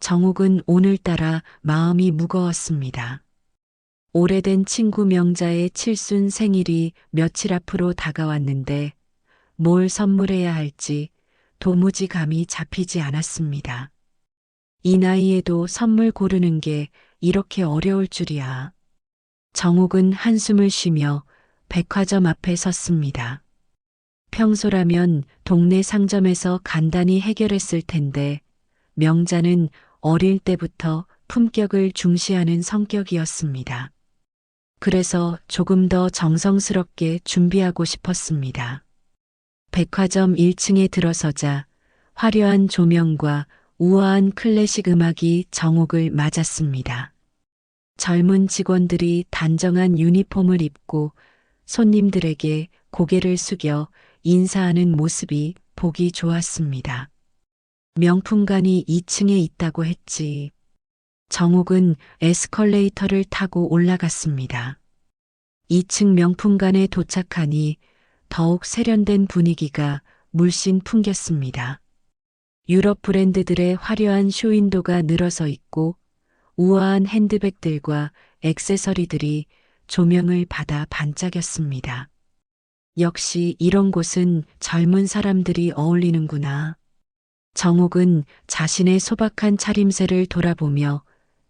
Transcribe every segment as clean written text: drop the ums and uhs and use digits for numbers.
정욱은 오늘따라 마음이 무거웠습니다. 오래된 친구 명자의 칠순 생일이 며칠 앞으로 다가왔는데 뭘 선물해야 할지 도무지 감이 잡히지 않았습니다. 이 나이에도 선물 고르는 게 이렇게 어려울 줄이야. 정욱은 한숨을 쉬며 백화점 앞에 섰습니다. 평소라면 동네 상점에서 간단히 해결했을 텐데 명자는 어릴 때부터 품격을 중시하는 성격이었습니다. 그래서 조금 더 정성스럽게 준비하고 싶었습니다. 백화점 1층에 들어서자 화려한 조명과 우아한 클래식 음악이 정옥을 맞았습니다. 젊은 직원들이 단정한 유니폼을 입고 손님들에게 고개를 숙여 인사하는 모습이 보기 좋았습니다. 명품관이 2층에 있다고 했지. 정옥은 에스컬레이터를 타고 올라갔습니다. 2층 명품관에 도착하니 더욱 세련된 분위기가 물씬 풍겼습니다. 유럽 브랜드들의 화려한 쇼윈도가 늘어서 있고 우아한 핸드백들과 액세서리들이 조명을 받아 반짝였습니다. 역시 이런 곳은 젊은 사람들이 어울리는구나. 정옥은 자신의 소박한 차림새를 돌아보며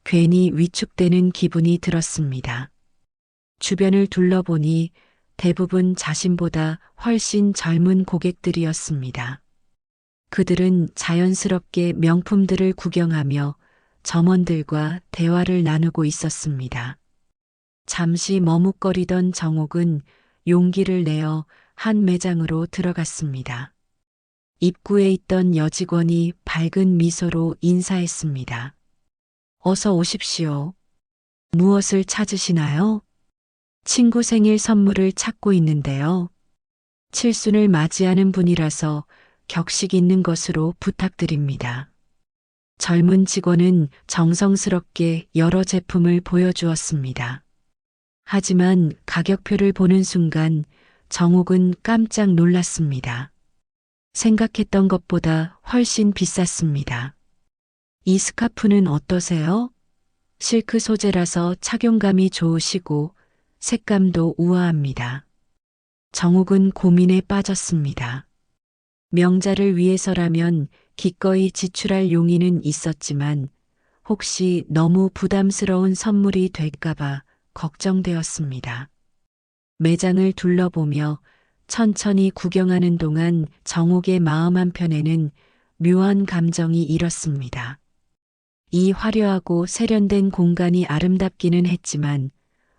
괜히 위축되는 기분이 들었습니다. 주변을 둘러보니 대부분 자신보다 훨씬 젊은 고객들이었습니다. 그들은 자연스럽게 명품들을 구경하며 점원들과 대화를 나누고 있었습니다. 잠시 머뭇거리던 정옥은 용기를 내어 한 매장으로 들어갔습니다. 입구에 있던 여직원이 밝은 미소로 인사했습니다. 어서 오십시오. 무엇을 찾으시나요? 친구 생일 선물을 찾고 있는데요. 칠순을 맞이하는 분이라서 격식 있는 것으로 부탁드립니다. 젊은 직원은 정성스럽게 여러 제품을 보여주었습니다. 하지만 가격표를 보는 순간 정옥은 깜짝 놀랐습니다. 생각했던 것보다 훨씬 비쌌습니다. 이 스카프는 어떠세요? 실크 소재라서 착용감이 좋으시고 색감도 우아합니다. 정옥은 고민에 빠졌습니다. 명자를 위해서라면 기꺼이 지출할 용의는 있었지만 혹시 너무 부담스러운 선물이 될까봐 걱정되었습니다. 매장을 둘러보며 천천히 구경하는 동안 정옥의 마음 한편에는 묘한 감정이 일었습니다. 이 화려하고 세련된 공간이 아름답기는 했지만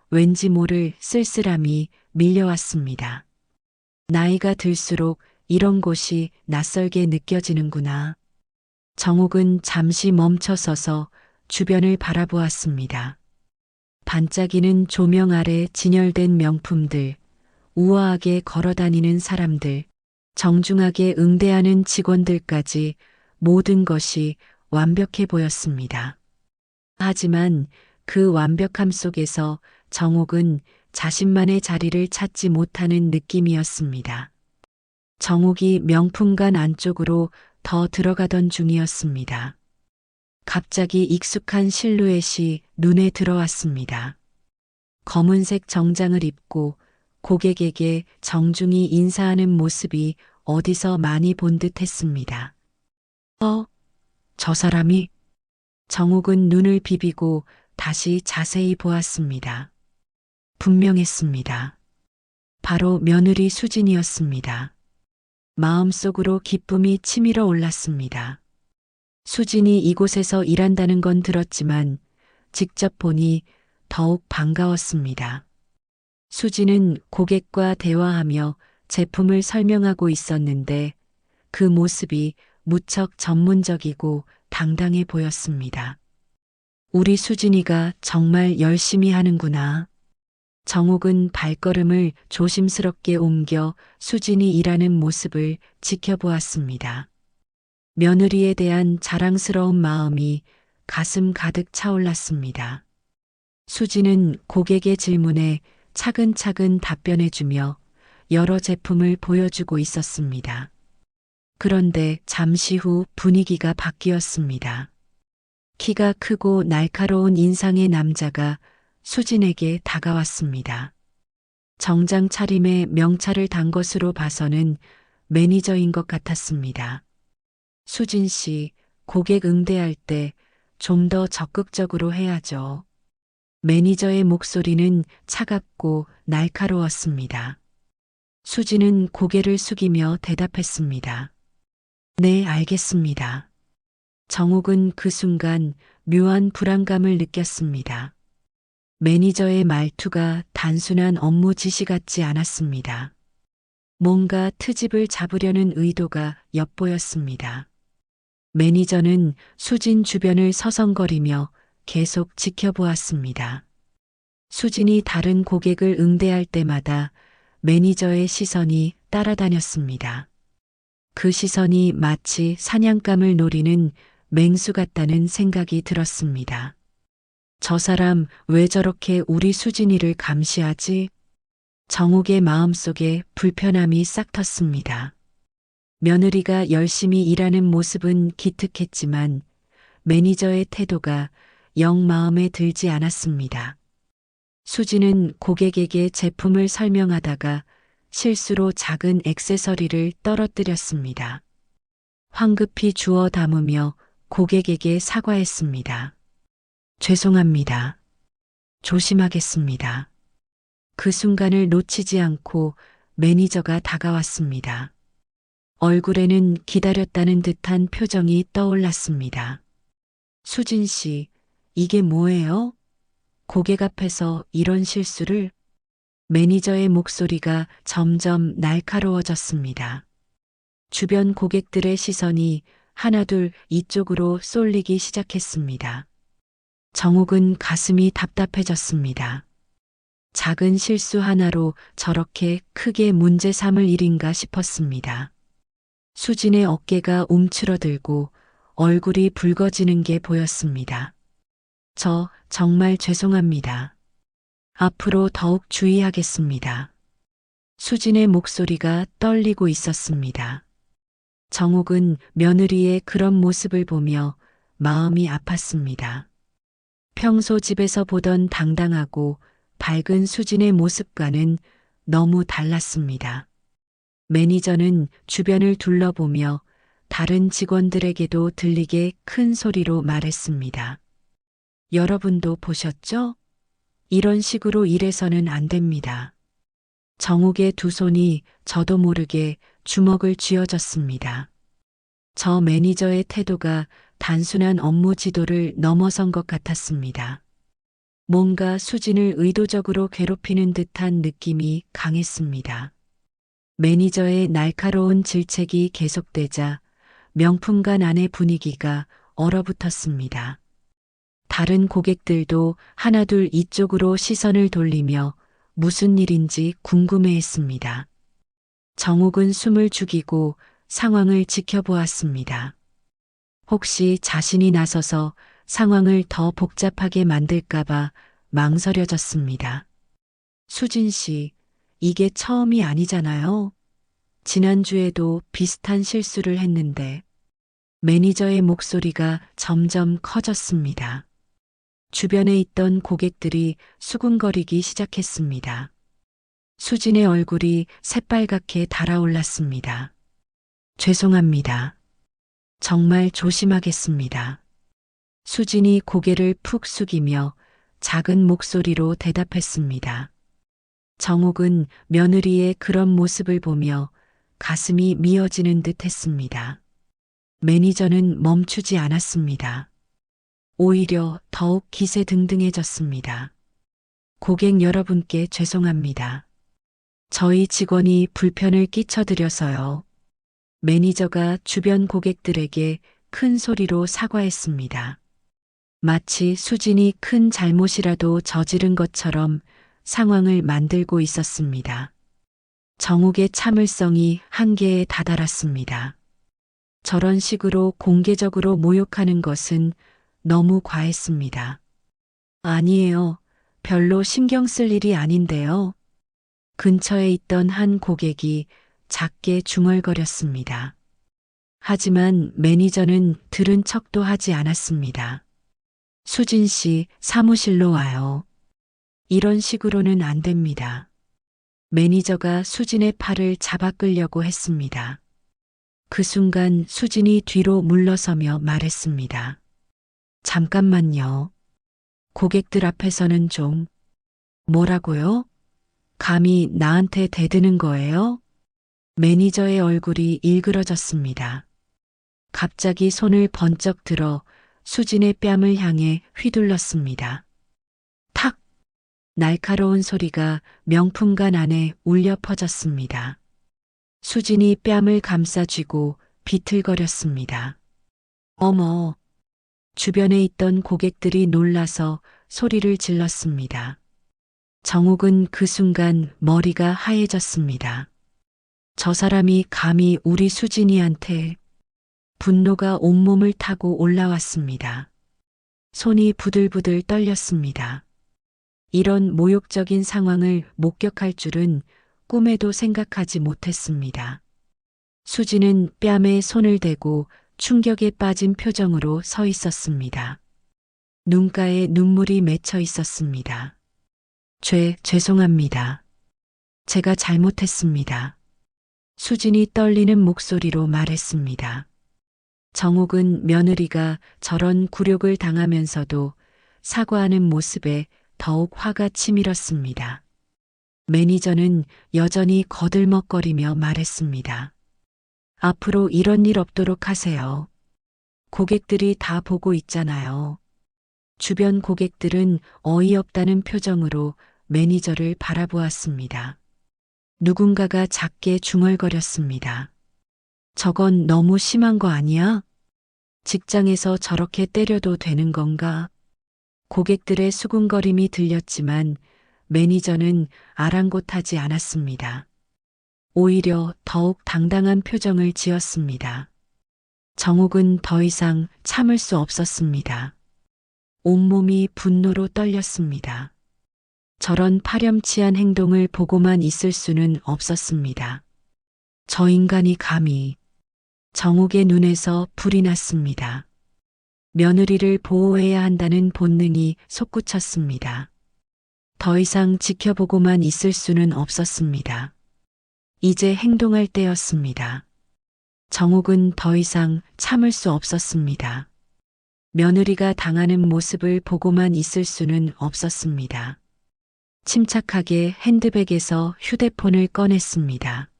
왠지 모를 쓸쓸함이 밀려왔습니다. 나이가 들수록 이런 곳이 낯설게 느껴지는구나. 정옥은 잠시 멈춰서서 주변을 바라보았습니다. 반짝이는 조명 아래 진열된 명품들, 우아하게 걸어다니는 사람들, 정중하게 응대하는 직원들까지 모든 것이 완벽해 보였습니다. 하지만 그 완벽함 속에서 정옥은 자신만의 자리를 찾지 못하는 느낌이었습니다. 정옥이 명품관 안쪽으로 더 들어가던 중이었습니다. 갑자기 익숙한 실루엣이 눈에 들어왔습니다. 검은색 정장을 입고 고객에게 정중히 인사하는 모습이 어디서 많이 본 듯 했습니다. 저 사람이? 정옥은 눈을 비비고 다시 자세히 보았습니다. 분명했습니다. 바로 며느리 수진이었습니다. 마음속으로 기쁨이 치밀어 올랐습니다. 수진이 이곳에서 일한다는 건 들었지만 직접 보니 더욱 반가웠습니다. 수진은 고객과 대화하며 제품을 설명하고 있었는데 그 모습이 무척 전문적이고 당당해 보였습니다. 우리 수진이가 정말 열심히 하는구나. 정옥은 발걸음을 조심스럽게 옮겨 수진이 일하는 모습을 지켜보았습니다. 며느리에 대한 자랑스러운 마음이 가슴 가득 차올랐습니다. 수진은 고객의 질문에 차근차근 답변해주며 여러 제품을 보여주고 있었습니다. 그런데 잠시 후 분위기가 바뀌었습니다. 키가 크고 날카로운 인상의 남자가 수진에게 다가왔습니다. 정장 차림에 명찰을 단 것으로 봐서는 매니저인 것 같았습니다. 수진 씨, 고객 응대할 때 좀 더 적극적으로 해야죠. 매니저의 목소리는 차갑고 날카로웠습니다. 수진은 고개를 숙이며 대답했습니다. 네, 알겠습니다. 정욱은 그 순간 묘한 불안감을 느꼈습니다. 매니저의 말투가 단순한 업무 지시 같지 않았습니다. 뭔가 트집을 잡으려는 의도가 엿보였습니다. 매니저는 수진 주변을 서성거리며 계속 지켜보았습니다. 수진이 다른 고객을 응대할 때마다 매니저의 시선이 따라다녔습니다. 그 시선이 마치 사냥감을 노리는 맹수 같다는 생각이 들었습니다. 저 사람 왜 저렇게 우리 수진이를 감시하지? 정욱의 마음속에 불편함이 싹 텄습니다. 며느리가 열심히 일하는 모습은 기특했지만 매니저의 태도가 영 마음에 들지 않았습니다. 수진은 고객에게 제품을 설명하다가 실수로 작은 액세서리를 떨어뜨렸습니다. 황급히 주워 담으며 고객에게 사과했습니다. 죄송합니다. 조심하겠습니다. 그 순간을 놓치지 않고 매니저가 다가왔습니다. 얼굴에는 기다렸다는 듯한 표정이 떠올랐습니다. 수진 씨, 이게 뭐예요? 고객 앞에서 이런 실수를? 매니저의 목소리가 점점 날카로워졌습니다. 주변 고객들의 시선이 하나둘 이쪽으로 쏠리기 시작했습니다. 정욱은 가슴이 답답해졌습니다. 작은 실수 하나로 저렇게 크게 문제 삼을 일인가 싶었습니다. 수진의 어깨가 움츠러들고 얼굴이 붉어지는 게 보였습니다. 저 정말 죄송합니다. 앞으로 더욱 주의하겠습니다. 수진의 목소리가 떨리고 있었습니다. 정욱은 며느리의 그런 모습을 보며 마음이 아팠습니다. 평소 집에서 보던 당당하고 밝은 수진의 모습과는 너무 달랐습니다. 매니저는 주변을 둘러보며 다른 직원들에게도 들리게 큰 소리로 말했습니다. 여러분도 보셨죠? 이런 식으로 일해서는 안 됩니다. 정욱의 두 손이 저도 모르게 주먹을 쥐어졌습니다. 저 매니저의 태도가 단순한 업무 지도를 넘어선 것 같았습니다. 뭔가 수진을 의도적으로 괴롭히는 듯한 느낌이 강했습니다. 매니저의 날카로운 질책이 계속되자 명품관 안의 분위기가 얼어붙었습니다. 다른 고객들도 하나둘 이쪽으로 시선을 돌리며 무슨 일인지 궁금해했습니다. 정욱은 숨을 죽이고 상황을 지켜보았습니다. 혹시 자신이 나서서 상황을 더 복잡하게 만들까봐 망설여졌습니다. 수진 씨, 이게 처음이 아니잖아요. 지난주에도 비슷한 실수를 했는데 매니저의 목소리가 점점 커졌습니다. 주변에 있던 고객들이 수군거리기 시작했습니다. 수진의 얼굴이 새빨갛게 달아올랐습니다. 죄송합니다. 정말 조심하겠습니다. 수진이 고개를 푹 숙이며 작은 목소리로 대답했습니다. 정욱은 며느리의 그런 모습을 보며 가슴이 미어지는 듯 했습니다. 매니저는 멈추지 않았습니다. 오히려 더욱 기세등등해졌습니다. 고객 여러분께 죄송합니다. 저희 직원이 불편을 끼쳐드려서요. 매니저가 주변 고객들에게 큰 소리로 사과했습니다. 마치 수진이 큰 잘못이라도 저지른 것처럼 상황을 만들고 있었습니다. 정욱의 참을성이 한계에 다다랐습니다. 저런 식으로 공개적으로 모욕하는 것은 너무 과했습니다. 아니에요. 별로 신경 쓸 일이 아닌데요. 근처에 있던 한 고객이 작게 중얼거렸습니다. 하지만 매니저는 들은 척도 하지 않았습니다. 수진 씨, 사무실로 와요. 이런 식으로는 안 됩니다. 매니저가 수진의 팔을 잡아 끌려고 했습니다. 그 순간 수진이 뒤로 물러서며 말했습니다. 잠깐만요. 고객들 앞에서는 좀. 뭐라고요? 감히 나한테 대드는 거예요? 매니저의 얼굴이 일그러졌습니다. 갑자기 손을 번쩍 들어 수진의 뺨을 향해 휘둘렀습니다. 탁! 날카로운 소리가 명품관 안에 울려 퍼졌습니다. 수진이 뺨을 감싸쥐고 비틀거렸습니다. 어머! 주변에 있던 고객들이 놀라서 소리를 질렀습니다. 정욱은 그 순간 머리가 하얘졌습니다. 저 사람이 감히 우리 수진이한테. 분노가 온몸을 타고 올라왔습니다. 손이 부들부들 떨렸습니다. 이런 모욕적인 상황을 목격할 줄은 꿈에도 생각하지 못했습니다. 수지는 뺨에 손을 대고 충격에 빠진 표정으로 서 있었습니다. 눈가에 눈물이 맺혀 있었습니다. 죄송합니다. 제가 잘못했습니다. 수진이 떨리는 목소리로 말했습니다. 정욱은 며느리가 저런 굴욕을 당하면서도 사과하는 모습에 더욱 화가 치밀었습니다. 매니저는 여전히 거들먹거리며 말했습니다. 앞으로 이런 일 없도록 하세요. 고객들이 다 보고 있잖아요. 주변 고객들은 어이없다는 표정으로 매니저를 바라보았습니다. 누군가가 작게 중얼거렸습니다. 저건 너무 심한 거 아니야? 직장에서 저렇게 때려도 되는 건가? 고객들의 수군거림이 들렸지만 매니저는 아랑곳하지 않았습니다. 오히려 더욱 당당한 표정을 지었습니다. 정욱은 더 이상 참을 수 없었습니다. 온몸이 분노로 떨렸습니다. 저런 파렴치한 행동을 보고만 있을 수는 없었습니다. 저 인간이 감히. 정욱의 눈에서 불이 났습니다. 며느리를 보호해야 한다는 본능이 솟구쳤습니다. 더 이상 지켜보고만 있을 수는 없었습니다. 이제 행동할 때였습니다. 정욱은 더 이상 참을 수 없었습니다. 며느리가 당하는 모습을 보고만 있을 수는 없었습니다. 침착하게 핸드백에서 휴대폰을 꺼냈습니다.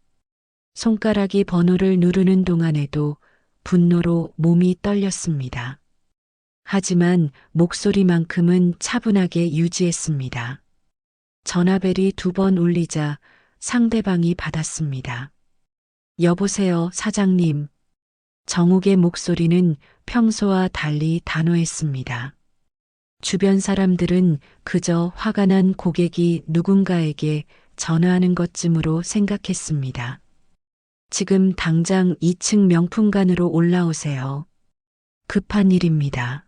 손가락이 번호를 누르는 동안에도 분노로 몸이 떨렸습니다. 하지만 목소리만큼은 차분하게 유지했습니다. 전화벨이 2번 울리자 상대방이 받았습니다. 여보세요, 사장님. 정욱의 목소리는 평소와 달리 단호했습니다. 주변 사람들은 그저 화가 난 고객이 누군가에게 전화하는 것쯤으로 생각했습니다. 지금 당장 2층 명품관으로 올라오세요. 급한 일입니다.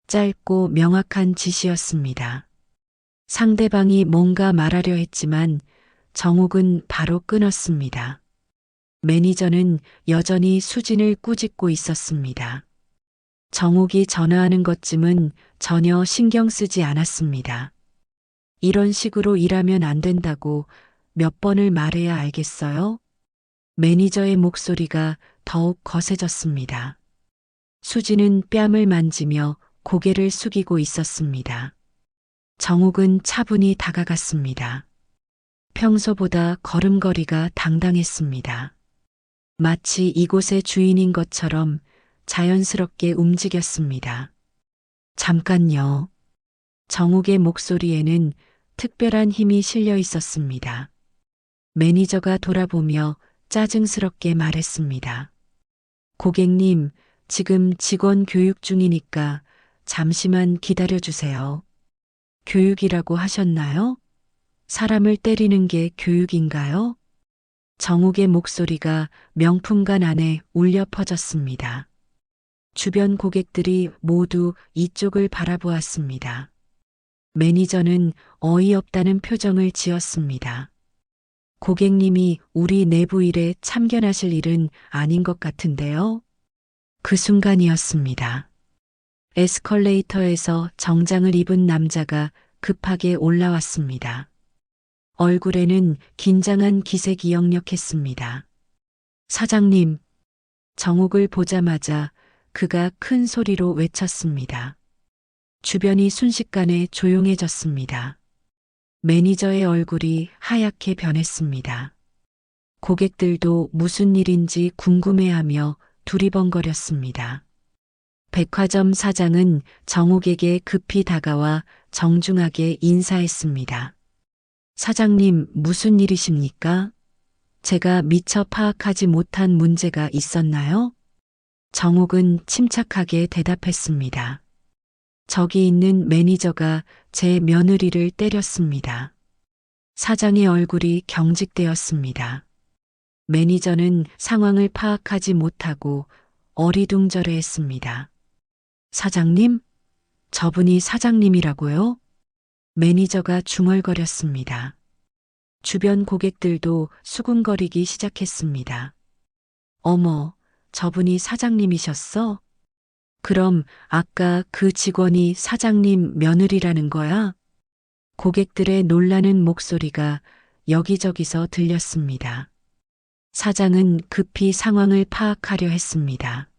짧고 명확한 지시였습니다. 상대방이 뭔가 말하려 했지만 정욱은 바로 끊었습니다. 매니저는 여전히 수진을 꾸짖고 있었습니다. 정욱이 전화하는 것쯤은 전혀 신경 쓰지 않았습니다. 이런 식으로 일하면 안 된다고 몇 번을 말해야 알겠어요? 매니저의 목소리가 더욱 거세졌습니다. 수지는 뺨을 만지며 고개를 숙이고 있었습니다. 정욱은 차분히 다가갔습니다. 평소보다 걸음걸이가 당당했습니다. 마치 이곳의 주인인 것처럼 자연스럽게 움직였습니다. 잠깐요. 정욱의 목소리에는 특별한 힘이 실려 있었습니다. 매니저가 돌아보며 짜증스럽게 말했습니다. 고객님, 지금 직원 교육 중이니까 잠시만 기다려주세요. 교육이라고 하셨나요? 사람을 때리는 게 교육인가요? 정욱의 목소리가 명품관 안에 울려 퍼졌습니다. 주변 고객들이 모두 이쪽을 바라보았습니다. 매니저는 어이없다는 표정을 지었습니다. 고객님이 우리 내부 일에 참견하실 일은 아닌 것 같은데요? 그 순간이었습니다. 에스컬레이터에서 정장을 입은 남자가 급하게 올라왔습니다. 얼굴에는 긴장한 기색이 역력했습니다. 사장님, 정옥을 보자마자 그가 큰 소리로 외쳤습니다. 주변이 순식간에 조용해졌습니다. 매니저의 얼굴이 하얗게 변했습니다. 고객들도 무슨 일인지 궁금해하며 두리번거렸습니다. 백화점 사장은 정옥에게 급히 다가와 정중하게 인사했습니다. 사장님, 무슨 일이십니까? 제가 미처 파악하지 못한 문제가 있었나요? 정옥은 침착하게 대답했습니다. 저기 있는 매니저가 제 며느리를 때렸습니다. 사장의 얼굴이 경직되었습니다. 매니저는 상황을 파악하지 못하고 어리둥절해했습니다. 사장님? 저분이 사장님이라고요? 매니저가 중얼거렸습니다. 주변 고객들도 수군거리기 시작했습니다. 어머, 저분이 사장님이셨어? 그럼 아까 그 직원이 사장님 며느리라는 거야? 고객들의 놀라는 목소리가 여기저기서 들렸습니다. 사장은 급히 상황을 파악하려 했습니다.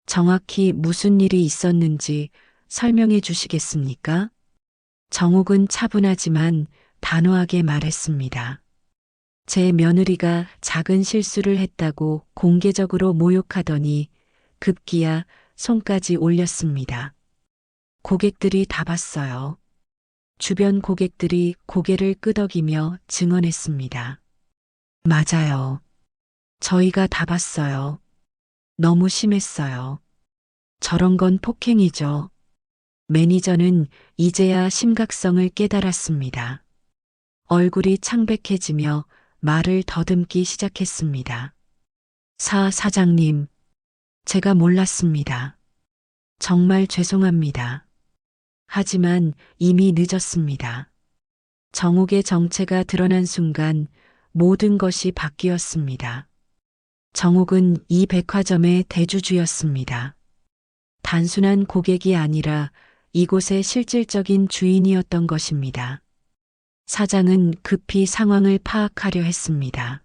정확히 무슨 일이 있었는지 설명해 주시겠습니까? 정옥은 차분하지만 단호하게 말했습니다. 제 며느리가 작은 실수를 했다고 공개적으로 모욕하더니 급기야 손까지 올렸습니다. 고객들이 다 봤어요. 주변 고객들이 고개를 끄덕이며 증언했습니다. 맞아요. 저희가 다 봤어요. 너무 심했어요. 저런 건 폭행이죠. 매니저는 이제야 심각성을 깨달았습니다. 얼굴이 창백해지며 말을 더듬기 시작했습니다. 사장님, 제가 몰랐습니다. 정말 죄송합니다. 하지만 이미 늦었습니다. 정옥의 정체가 드러난 순간 모든 것이 바뀌었습니다. 정옥은 이 백화점의 대주주였습니다. 단순한 고객이 아니라 이곳의 실질적인 주인이었던 것입니다. 사장은 급히 상황을 파악하려 했습니다.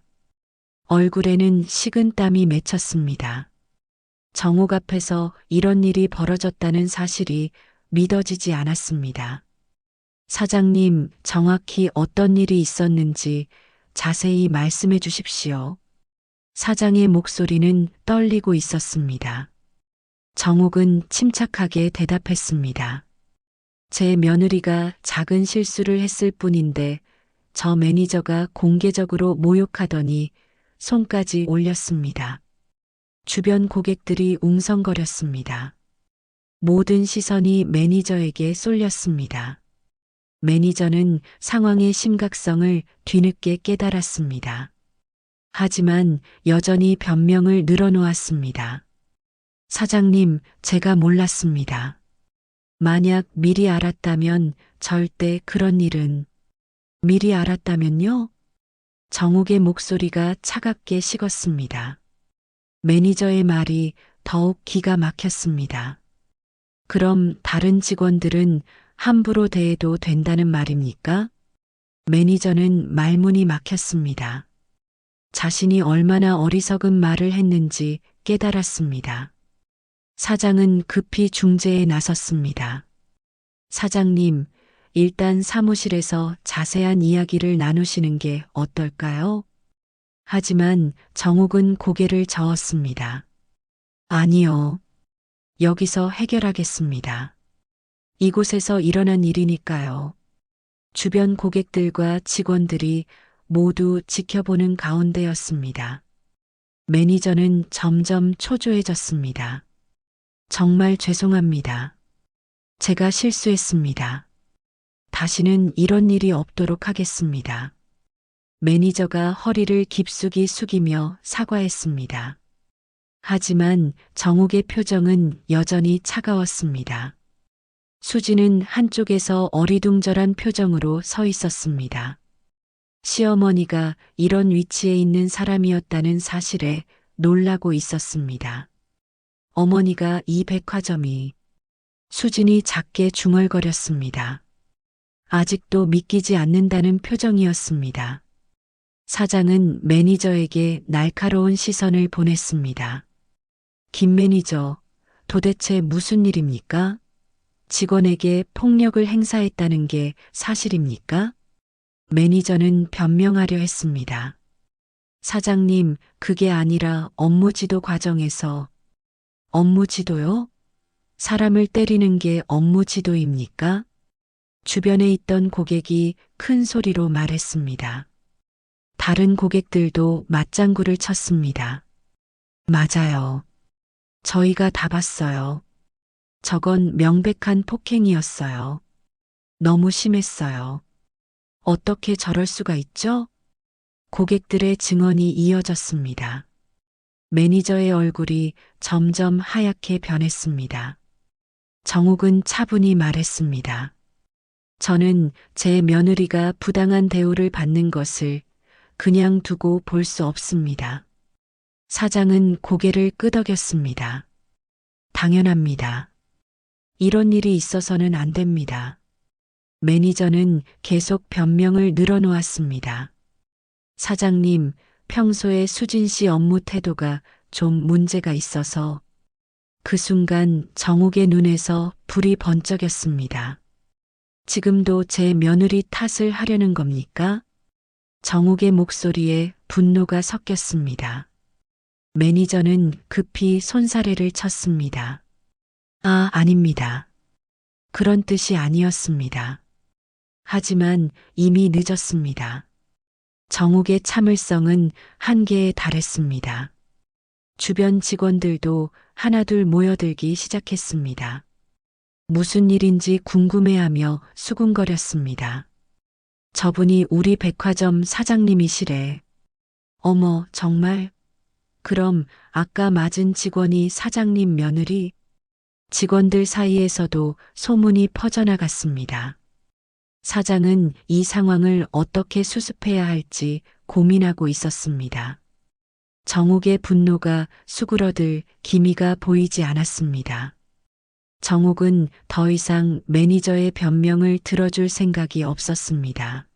얼굴에는 식은땀이 맺혔습니다. 정옥 앞에서 이런 일이 벌어졌다는 사실이 믿어지지 않았습니다. 사장님, 정확히 어떤 일이 있었는지 자세히 말씀해 주십시오. 사장의 목소리는 떨리고 있었습니다. 정옥은 침착하게 대답했습니다. 제 며느리가 작은 실수를 했을 뿐인데 저 매니저가 공개적으로 모욕하더니 손까지 올렸습니다. 주변 고객들이 웅성거렸습니다. 모든 시선이 매니저에게 쏠렸습니다. 매니저는 상황의 심각성을 뒤늦게 깨달았습니다. 하지만 여전히 변명을 늘어놓았습니다. 사장님, 제가 몰랐습니다. 만약 미리 알았다면 절대 그런 일은. 미리 알았다면요? 정옥의 목소리가 차갑게 식었습니다. 매니저의 말이 더욱 기가 막혔습니다. 그럼 다른 직원들은 함부로 대해도 된다는 말입니까? 매니저는 말문이 막혔습니다. 자신이 얼마나 어리석은 말을 했는지 깨달았습니다. 사장은 급히 중재에 나섰습니다. 사장님, 일단 사무실에서 자세한 이야기를 나누시는 게 어떨까요? 하지만 정옥은 고개를 저었습니다. 아니요. 여기서 해결하겠습니다. 이곳에서 일어난 일이니까요. 주변 고객들과 직원들이 모두 지켜보는 가운데였습니다. 매니저는 점점 초조해졌습니다. 정말 죄송합니다. 제가 실수했습니다. 다시는 이런 일이 없도록 하겠습니다. 매니저가 허리를 깊숙이 숙이며 사과했습니다. 하지만 정옥의 표정은 여전히 차가웠습니다. 수지는 한쪽에서 어리둥절한 표정으로 서 있었습니다. 시어머니가 이런 위치에 있는 사람이었다는 사실에 놀라고 있었습니다. 어머니가 이 백화점이 수진이 작게 중얼거렸습니다. 아직도 믿기지 않는다는 표정이었습니다. 사장은 매니저에게 날카로운 시선을 보냈습니다. 김 매니저, 도대체 무슨 일입니까? 직원에게 폭력을 행사했다는 게 사실입니까? 매니저는 변명하려 했습니다. 사장님, 그게 아니라 업무 지도 과정에서. 업무 지도요? 사람을 때리는 게 업무 지도입니까? 주변에 있던 고객이 큰 소리로 말했습니다. 다른 고객들도 맞장구를 쳤습니다. 맞아요. 저희가 다 봤어요. 저건 명백한 폭행이었어요. 너무 심했어요. 어떻게 저럴 수가 있죠? 고객들의 증언이 이어졌습니다. 매니저의 얼굴이 점점 하얗게 변했습니다. 정욱은 차분히 말했습니다. 저는 제 며느리가 부당한 대우를 받는 것을 그냥 두고 볼 수 없습니다. 사장은 고개를 끄덕였습니다. 당연합니다. 이런 일이 있어서는 안 됩니다. 매니저는 계속 변명을 늘어놓았습니다. 사장님, 평소에 수진 씨 업무 태도가 좀 문제가 있어서. 그 순간 정욱의 눈에서 불이 번쩍였습니다. 지금도 제 며느리 탓을 하려는 겁니까? 정욱의 목소리에 분노가 섞였습니다. 매니저는 급히 손사래를 쳤습니다. 아, 아닙니다. 그런 뜻이 아니었습니다. 하지만 이미 늦었습니다. 정욱의 참을성은 한계에 달했습니다. 주변 직원들도 하나둘 모여들기 시작했습니다. 무슨 일인지 궁금해하며 수군거렸습니다. 저분이 우리 백화점 사장님이시래. 어머, 정말? 그럼 아까 맞은 직원이 사장님 며느리? 직원들 사이에서도 소문이 퍼져나갔습니다. 사장은 이 상황을 어떻게 수습해야 할지 고민하고 있었습니다. 정욱의 분노가 수그러들 기미가 보이지 않았습니다. 정욱은 더 이상 매니저의 변명을 들어줄 생각이 없었습니다.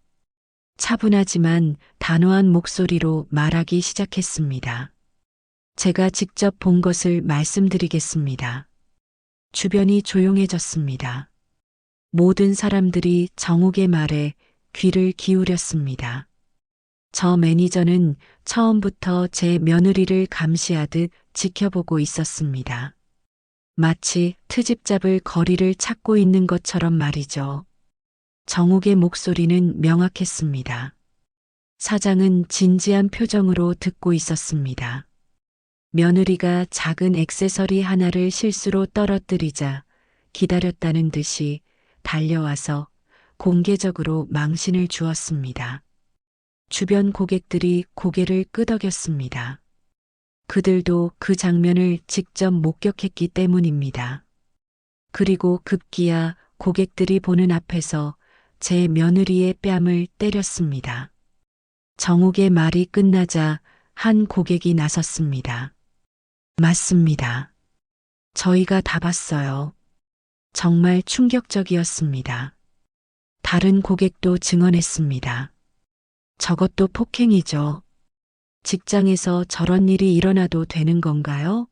차분하지만 단호한 목소리로 말하기 시작했습니다. 제가 직접 본 것을 말씀드리겠습니다. 주변이 조용해졌습니다. 모든 사람들이 정욱의 말에 귀를 기울였습니다. 저 매니저는 처음부터 제 며느리를 감시하듯 지켜보고 있었습니다. 마치 트집 잡을 거리를 찾고 있는 것처럼 말이죠. 정욱의 목소리는 명확했습니다. 사장은 진지한 표정으로 듣고 있었습니다. 며느리가 작은 액세서리 하나를 실수로 떨어뜨리자 기다렸다는 듯이 달려와서 공개적으로 망신을 주었습니다. 주변 고객들이 고개를 끄덕였습니다. 그들도 그 장면을 직접 목격했기 때문입니다. 그리고 급기야 고객들이 보는 앞에서 제 며느리의 뺨을 때렸습니다. 정욱의 말이 끝나자 한 고객이 나섰습니다. 맞습니다. 저희가 다 봤어요. 정말 충격적이었습니다. 다른 고객도 증언했습니다. 저것도 폭행이죠. 직장에서 저런 일이 일어나도 되는 건가요?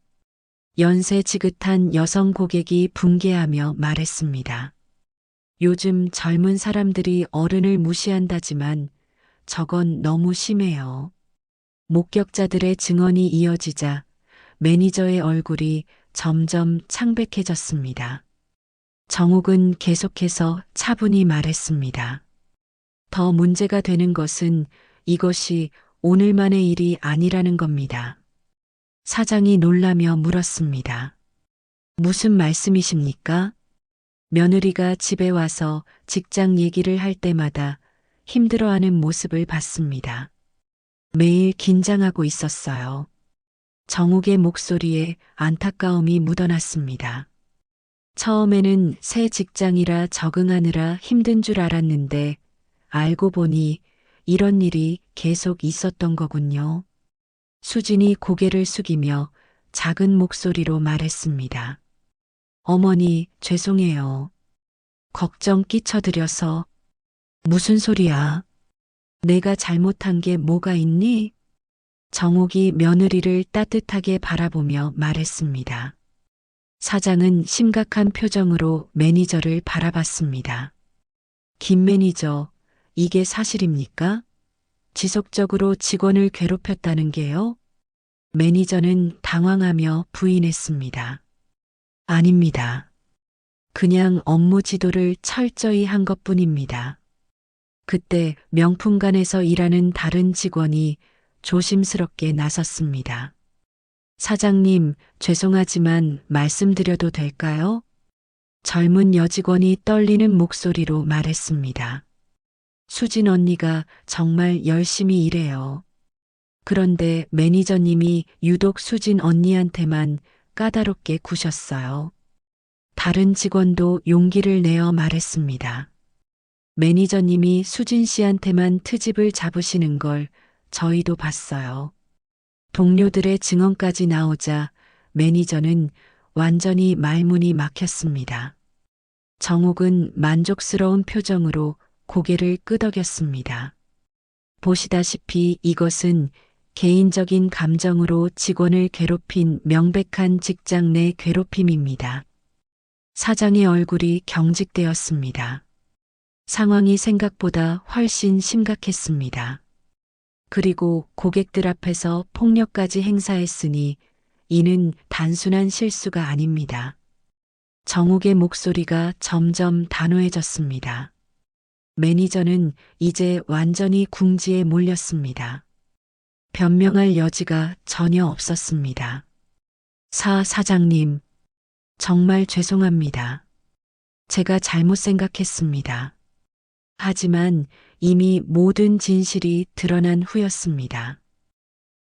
연세 지긋한 여성 고객이 분개하며 말했습니다. 요즘 젊은 사람들이 어른을 무시한다지만 저건 너무 심해요. 목격자들의 증언이 이어지자 매니저의 얼굴이 점점 창백해졌습니다. 정욱은 계속해서 차분히 말했습니다. 더 문제가 되는 것은 이것이 오늘만의 일이 아니라는 겁니다. 사장이 놀라며 물었습니다. 무슨 말씀이십니까? 며느리가 집에 와서 직장 얘기를 할 때마다 힘들어하는 모습을 봤습니다. 매일 긴장하고 있었어요. 정욱의 목소리에 안타까움이 묻어났습니다. 처음에는 새 직장이라 적응하느라 힘든 줄 알았는데 알고 보니 이런 일이 계속 있었던 거군요. 수진이 고개를 숙이며 작은 목소리로 말했습니다. 어머니, 죄송해요. 걱정 끼쳐드려서. 무슨 소리야? 내가 잘못한 게 뭐가 있니? 정옥이 며느리를 따뜻하게 바라보며 말했습니다. 사장은 심각한 표정으로 매니저를 바라봤습니다. 김 매니저, 이게 사실입니까? 지속적으로 직원을 괴롭혔다는 게요? 매니저는 당황하며 부인했습니다. 아닙니다. 그냥 업무 지도를 철저히 한 것뿐입니다. 그때 명품관에서 일하는 다른 직원이 조심스럽게 나섰습니다. 사장님, 죄송하지만 말씀드려도 될까요? 젊은 여직원이 떨리는 목소리로 말했습니다. 수진 언니가 정말 열심히 일해요. 그런데 매니저님이 유독 수진 언니한테만 까다롭게 구셨어요. 다른 직원도 용기를 내어 말했습니다. 매니저님이 수진 씨한테만 트집을 잡으시는 걸 저희도 봤어요. 동료들의 증언까지 나오자 매니저는 완전히 말문이 막혔습니다. 정옥은 만족스러운 표정으로 고개를 끄덕였습니다. 보시다시피 이것은 개인적인 감정으로 직원을 괴롭힌 명백한 직장 내 괴롭힘입니다. 사장의 얼굴이 경직되었습니다. 상황이 생각보다 훨씬 심각했습니다. 그리고 고객들 앞에서 폭력까지 행사했으니 이는 단순한 실수가 아닙니다. 정옥의 목소리가 점점 단호해졌습니다. 매니저는 이제 완전히 궁지에 몰렸습니다. 변명할 여지가 전혀 없었습니다. 사장님, 정말 죄송합니다. 제가 잘못 생각했습니다. 하지만 이미 모든 진실이 드러난 후였습니다.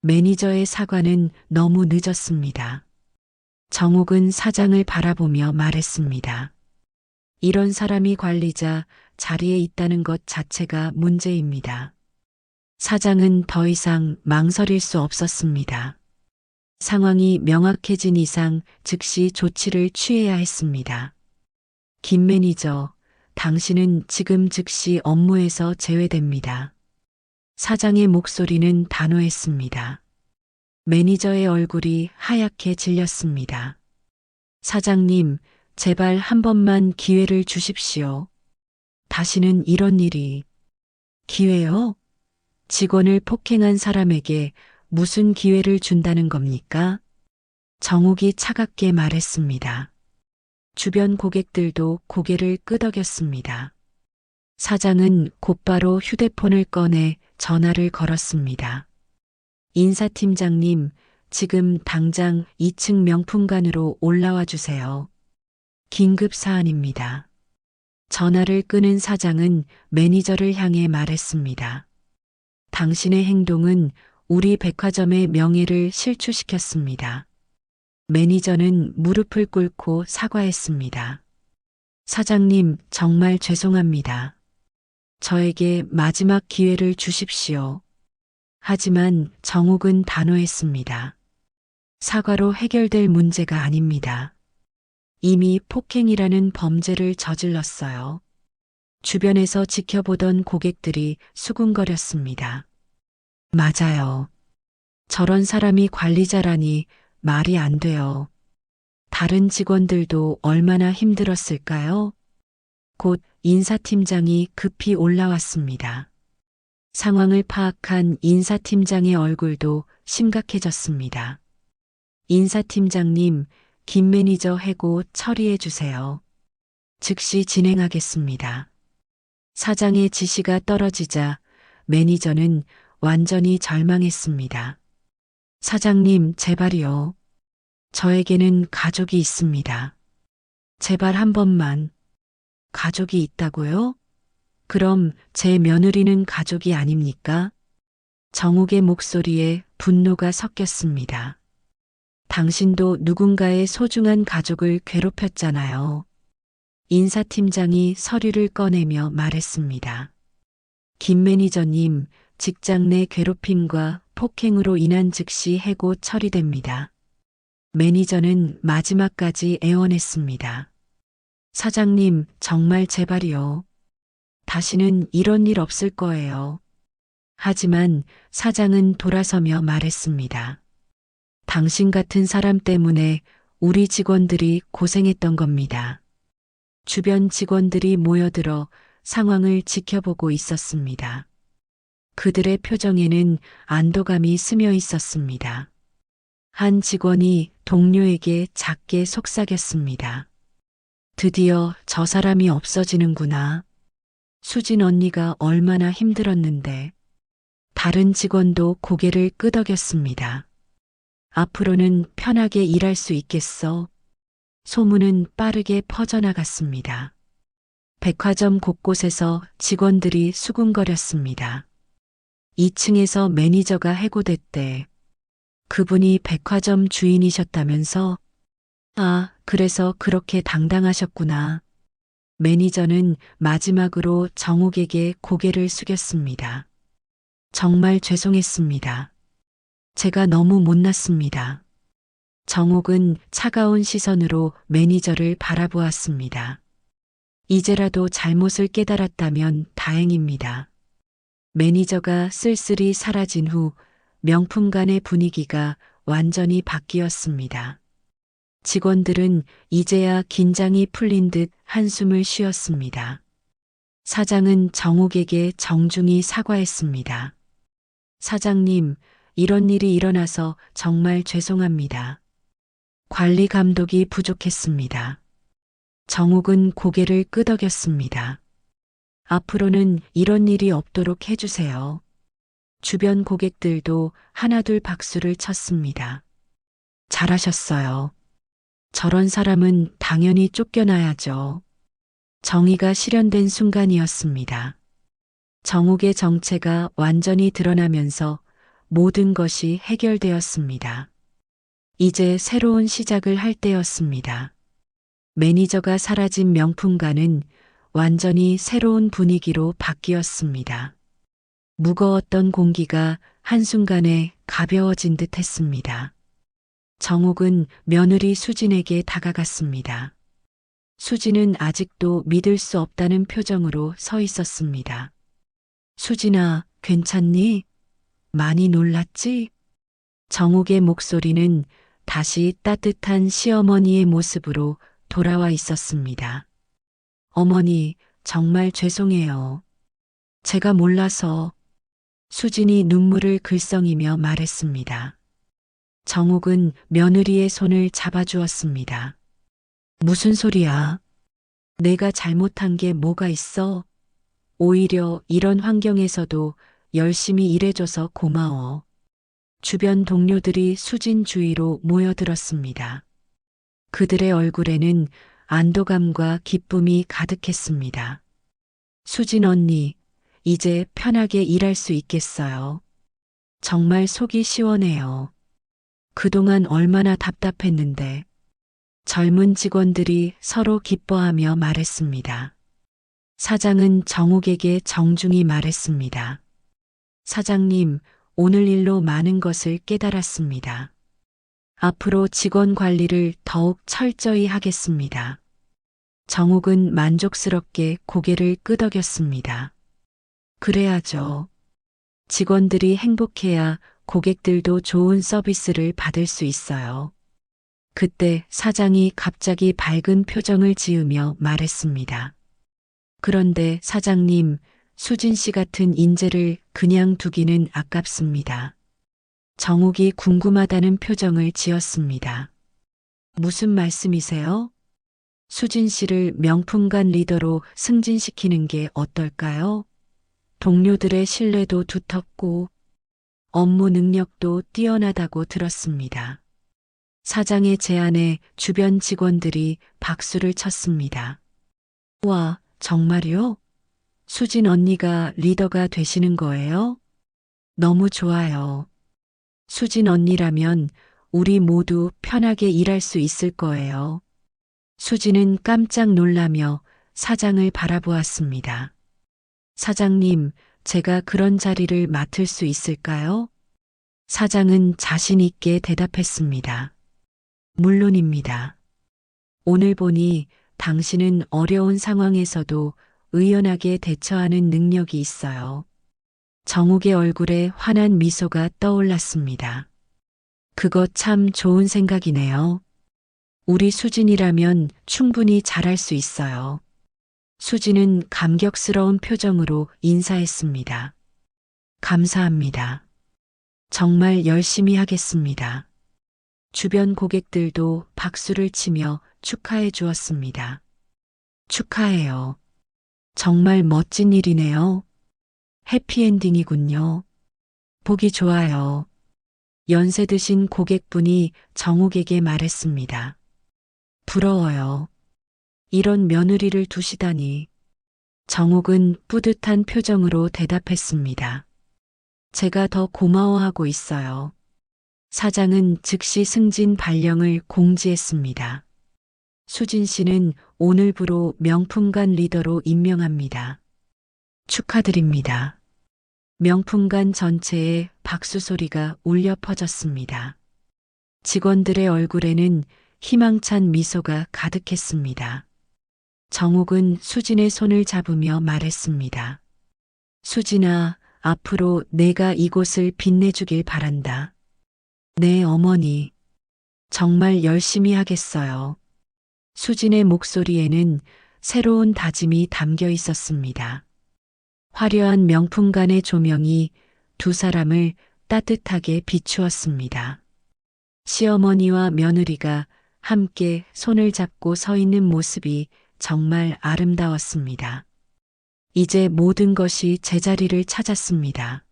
매니저의 사과는 너무 늦었습니다. 정옥은 사장을 바라보며 말했습니다. 이런 사람이 관리자 자리에 있다는 것 자체가 문제입니다. 사장은 더 이상 망설일 수 없었습니다. 상황이 명확해진 이상 즉시 조치를 취해야 했습니다. 김 매니저, 당신은 지금 즉시 업무에서 제외됩니다. 사장의 목소리는 단호했습니다. 매니저의 얼굴이 하얗게 질렸습니다. 사장님, 제발 한 번만 기회를 주십시오. 다시는 이런 일이. 기회요? 직원을 폭행한 사람에게 무슨 기회를 준다는 겁니까? 정옥이 차갑게 말했습니다. 주변 고객들도 고개를 끄덕였습니다. 사장은 곧바로 휴대폰을 꺼내 전화를 걸었습니다. 인사팀장님, 지금 당장 2층 명품관으로 올라와 주세요. 긴급 사안입니다. 전화를 끊은 사장은 매니저를 향해 말했습니다. 당신의 행동은 우리 백화점의 명예를 실추시켰습니다. 매니저는 무릎을 꿇고 사과했습니다. 사장님, 정말 죄송합니다. 저에게 마지막 기회를 주십시오. 하지만 정옥은 단호했습니다. 사과로 해결될 문제가 아닙니다. 이미 폭행이라는 범죄를 저질렀어요. 주변에서 지켜보던 고객들이 수군거렸습니다. 맞아요. 저런 사람이 관리자라니 말이 안 돼요. 다른 직원들도 얼마나 힘들었을까요? 곧 인사팀장이 급히 올라왔습니다. 상황을 파악한 인사팀장의 얼굴도 심각해졌습니다. 인사팀장님, 김 매니저 해고 처리해 주세요. 즉시 진행하겠습니다. 사장의 지시가 떨어지자 매니저는 완전히 절망했습니다. 사장님, 제발이요. 저에게는 가족이 있습니다. 제발 한 번만. 가족이 있다고요? 그럼 제 며느리는 가족이 아닙니까? 정옥의 목소리에 분노가 섞였습니다. 당신도 누군가의 소중한 가족을 괴롭혔잖아요. 인사팀장이 서류를 꺼내며 말했습니다. 김 매니저님, 직장 내 괴롭힘과 폭행으로 인한 즉시 해고 처리됩니다. 매니저는 마지막까지 애원했습니다. 사장님, 정말 제발이요. 다시는 이런 일 없을 거예요. 하지만 사장은 돌아서며 말했습니다. 당신 같은 사람 때문에 우리 직원들이 고생했던 겁니다. 주변 직원들이 모여들어 상황을 지켜보고 있었습니다. 그들의 표정에는 안도감이 스며 있었습니다. 한 직원이 동료에게 작게 속삭였습니다. 드디어 저 사람이 없어지는구나. 수진 언니가 얼마나 힘들었는데. 다른 직원도 고개를 끄덕였습니다. 앞으로는 편하게 일할 수 있겠어. 소문은 빠르게 퍼져나갔습니다. 백화점 곳곳에서 직원들이 수군거렸습니다. 2층에서 매니저가 해고됐대. 그분이 백화점 주인이셨다면서? 아, 그래서 그렇게 당당하셨구나. 매니저는 마지막으로 정욱에게 고개를 숙였습니다. 정말 죄송했습니다. 제가 너무 못났습니다. 정욱은 차가운 시선으로 매니저를 바라보았습니다. 이제라도 잘못을 깨달았다면 다행입니다. 매니저가 쓸쓸히 사라진 후 명품관의 분위기가 완전히 바뀌었습니다. 직원들은 이제야 긴장이 풀린 듯 한숨을 쉬었습니다. 사장은 정욱에게 정중히 사과했습니다. 사장님, 이런 일이 일어나서 정말 죄송합니다. 관리 감독이 부족했습니다. 정욱은 고개를 끄덕였습니다. 앞으로는 이런 일이 없도록 해주세요. 주변 고객들도 하나둘 박수를 쳤습니다. 잘하셨어요. 저런 사람은 당연히 쫓겨나야죠. 정의가 실현된 순간이었습니다. 정욱의 정체가 완전히 드러나면서 모든 것이 해결되었습니다. 이제 새로운 시작을 할 때였습니다. 매니저가 사라진 명품관은 완전히 새로운 분위기로 바뀌었습니다. 무거웠던 공기가 한순간에 가벼워진 듯 했습니다. 정욱은 며느리 수진에게 다가갔습니다. 수진은 아직도 믿을 수 없다는 표정으로 서 있었습니다. 수진아, 괜찮니? 많이 놀랐지? 정욱의 목소리는 다시 따뜻한 시어머니의 모습으로 돌아와 있었습니다. 어머니, 정말 죄송해요. 제가 몰라서. 수진이 눈물을 글썽이며 말했습니다. 정욱은 며느리의 손을 잡아주었습니다. 무슨 소리야? 내가 잘못한 게 뭐가 있어? 오히려 이런 환경에서도 열심히 일해줘서 고마워. 주변 동료들이 수진 주위로 모여들었습니다. 그들의 얼굴에는 안도감과 기쁨이 가득했습니다. 수진 언니, 이제 편하게 일할 수 있겠어요. 정말 속이 시원해요. 그동안 얼마나 답답했는데. 젊은 직원들이 서로 기뻐하며 말했습니다. 사장은 정욱에게 정중히 말했습니다. 사장님, 오늘 일로 많은 것을 깨달았습니다. 앞으로 직원 관리를 더욱 철저히 하겠습니다. 정욱은 만족스럽게 고개를 끄덕였습니다. 그래야죠. 직원들이 행복해야 고객들도 좋은 서비스를 받을 수 있어요. 그때 사장이 갑자기 밝은 표정을 지으며 말했습니다. 그런데 사장님, 수진 씨 같은 인재를 그냥 두기는 아깝습니다. 정욱이 궁금하다는 표정을 지었습니다. 무슨 말씀이세요? 수진 씨를 명품관 리더로 승진시키는 게 어떨까요? 동료들의 신뢰도 두텁고 업무 능력도 뛰어나다고 들었습니다. 사장의 제안에 주변 직원들이 박수를 쳤습니다. 와, 정말요? 수진 언니가 리더가 되시는 거예요? 너무 좋아요. 수진 언니라면 우리 모두 편하게 일할 수 있을 거예요. 수진은 깜짝 놀라며 사장을 바라보았습니다. 사장님, 제가 그런 자리를 맡을 수 있을까요? 사장은 자신 있게 대답했습니다. 물론입니다. 오늘 보니 당신은 어려운 상황에서도 의연하게 대처하는 능력이 있어요. 정욱의 얼굴에 환한 미소가 떠올랐습니다. 그거 참 좋은 생각이네요. 우리 수진이라면 충분히 잘할 수 있어요. 수진은 감격스러운 표정으로 인사했습니다. 감사합니다. 정말 열심히 하겠습니다. 주변 고객들도 박수를 치며 축하해 주었습니다. 축하해요. 정말 멋진 일이네요. 해피엔딩이군요. 보기 좋아요. 연세 드신 고객분이 정욱에게 말했습니다. 부러워요. 이런 며느리를 두시다니. 정욱은 뿌듯한 표정으로 대답했습니다. 제가 더 고마워하고 있어요. 사장은 즉시 승진 발령을 공지했습니다. 수진 씨는 오늘부로 명품관 리더로 임명합니다. 축하드립니다. 명품관 전체에 박수 소리가 울려 퍼졌습니다. 직원들의 얼굴에는 희망찬 미소가 가득했습니다. 정욱은 수진의 손을 잡으며 말했습니다. 수진아, 앞으로 내가 이곳을 빛내주길 바란다. 네, 어머니. 정말 열심히 하겠어요. 수진의 목소리에는 새로운 다짐이 담겨 있었습니다. 화려한 명품관의 조명이 두 사람을 따뜻하게 비추었습니다. 시어머니와 며느리가 함께 손을 잡고 서 있는 모습이 정말 아름다웠습니다. 이제 모든 것이 제자리를 찾았습니다.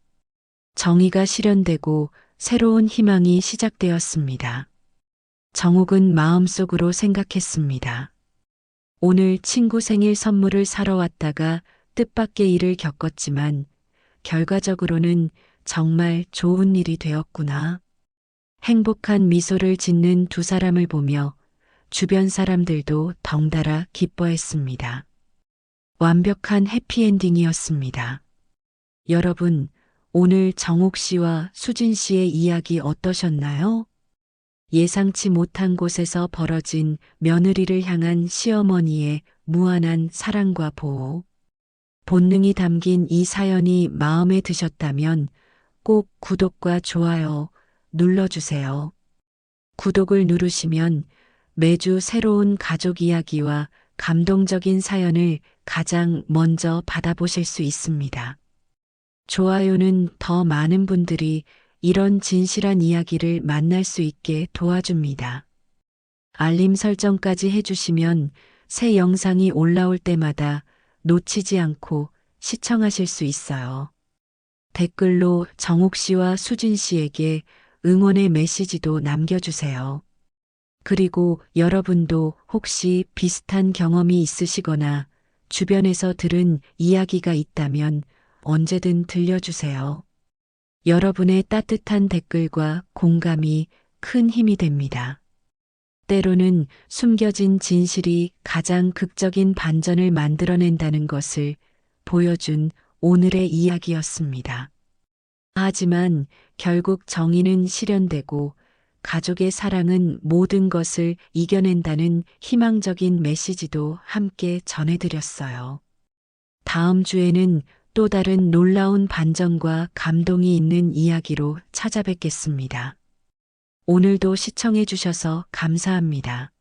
정의가 실현되고 새로운 희망이 시작되었습니다. 정욱은 마음속으로 생각했습니다. 오늘 친구 생일 선물을 사러 왔다가 뜻밖의 일을 겪었지만 결과적으로는 정말 좋은 일이 되었구나. 행복한 미소를 짓는 두 사람을 보며 주변 사람들도 덩달아 기뻐했습니다. 완벽한 해피엔딩이었습니다. 여러분, 오늘 정욱 씨와 수진 씨의 이야기 어떠셨나요? 예상치 못한 곳에서 벌어진 며느리를 향한 시어머니의 무한한 사랑과 보호. 본능이 담긴 이 사연이 마음에 드셨다면 꼭 구독과 좋아요 눌러주세요. 구독을 누르시면 매주 새로운 가족 이야기와 감동적인 사연을 가장 먼저 받아보실 수 있습니다. 좋아요는 더 많은 분들이 이런 진실한 이야기를 만날 수 있게 도와줍니다. 알림 설정까지 해주시면 새 영상이 올라올 때마다 놓치지 않고 시청하실 수 있어요. 댓글로 정욱 씨와 수진 씨에게 응원의 메시지도 남겨주세요. 그리고 여러분도 혹시 비슷한 경험이 있으시거나 주변에서 들은 이야기가 있다면 언제든 들려주세요. 여러분의 따뜻한 댓글과 공감이 큰 힘이 됩니다. 때로는 숨겨진 진실이 가장 극적인 반전을 만들어낸다는 것을 보여준 오늘의 이야기였습니다. 하지만 결국 정의는 실현되고 가족의 사랑은 모든 것을 이겨낸다는 희망적인 메시지도 함께 전해드렸어요. 다음 주에는 또 다른 놀라운 반전과 감동이 있는 이야기로 찾아뵙겠습니다. 오늘도 시청해 주셔서 감사합니다.